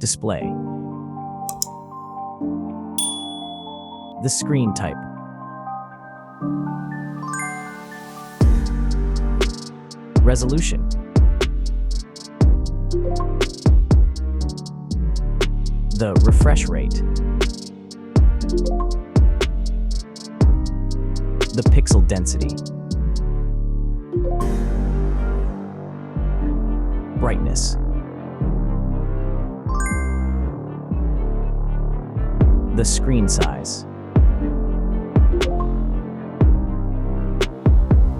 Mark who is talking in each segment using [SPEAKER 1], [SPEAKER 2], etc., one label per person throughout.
[SPEAKER 1] Display. The screen type. Resolution. The refresh rate. The pixel density. Brightness. The screen size.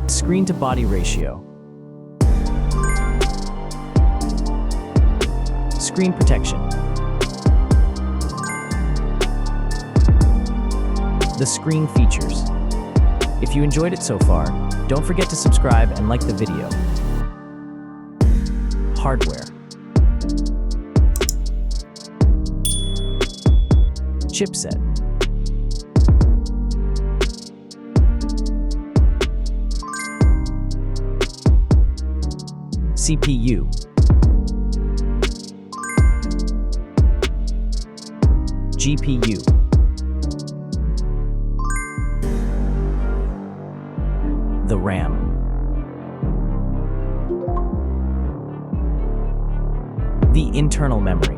[SPEAKER 1] Screen to body ratio. Screen protection. The screen features. If you enjoyed it so far, don't forget to subscribe and like the video. Hardware. Chipset. CPU. GPU. The RAM. The internal memory.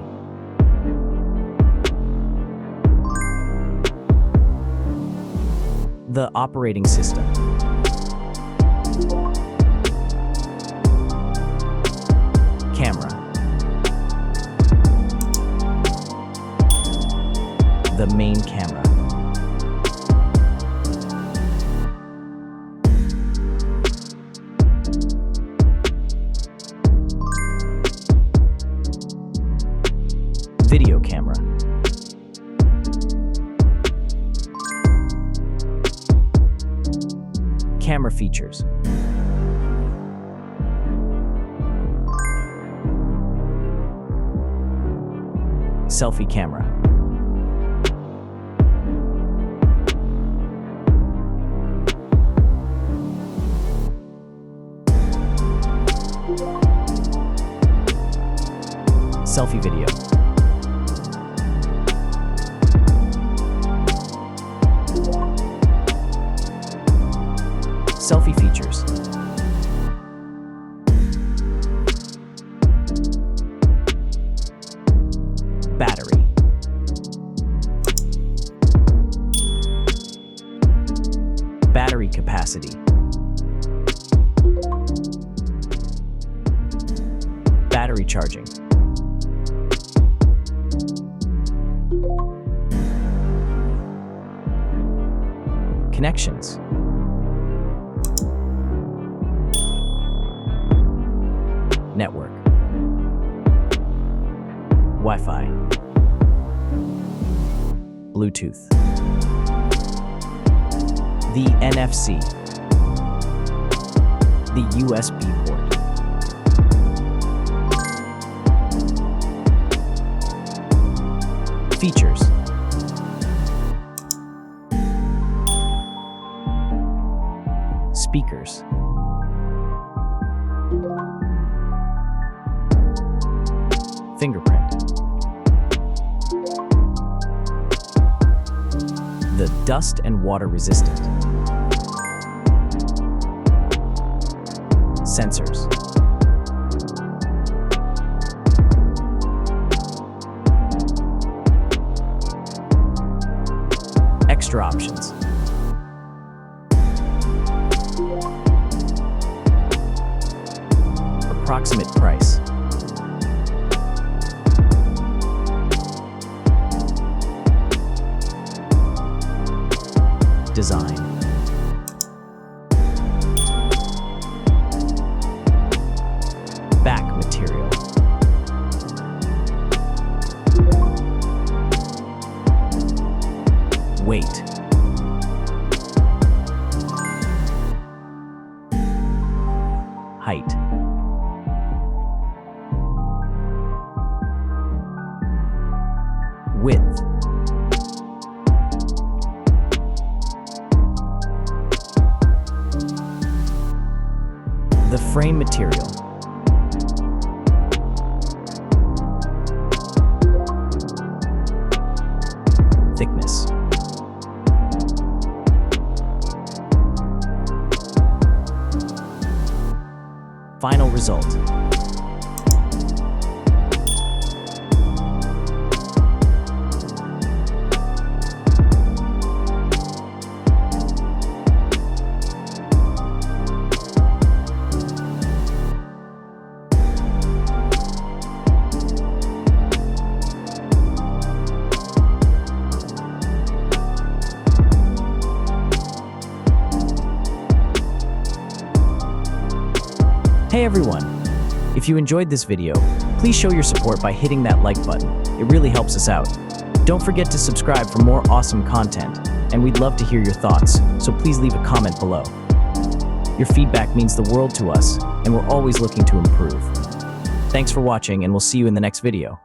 [SPEAKER 1] The operating system. Camera. The main camera. Video camera. Camera features. Selfie camera. Selfie video. Selfie features. Battery. Battery capacity. Battery charging. Connections. Network. Wi-Fi. Bluetooth. The NFC. The USB port. Features. Speakers. Fingerprint. The dust and water resistant. Sensors. Extra options. Approximate price. Design. Back material. Weight. Height. Width. The frame material. thickness. Final result. Hey everyone! If you enjoyed this video, please show your support by hitting that like button. It really helps us out. Don't forget to subscribe for more awesome content, and we'd love to hear your thoughts, so please leave a comment below. Your feedback means the world to us, and we're always looking to improve. Thanks for watching, and we'll see you in the next video.